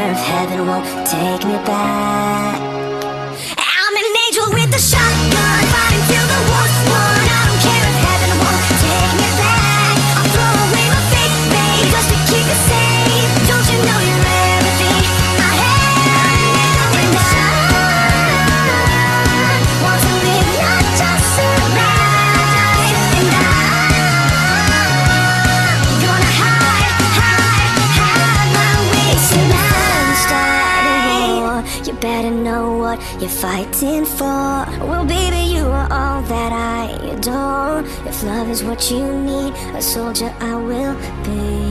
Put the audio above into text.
care if heaven won't take me back. I'm an angel with a shotgun, fighting till the war's won. I don't care if heaven won't take me back. I'll throw away my faith, babe, just to keep it safe. Don't you know you're everything I have? And I want to live, not just survive. And I'm gonna hide my way tonight. Start a war, you better know what you're fighting for. Well, baby, you are all that I adore. If love is what you need, a soldier I will be.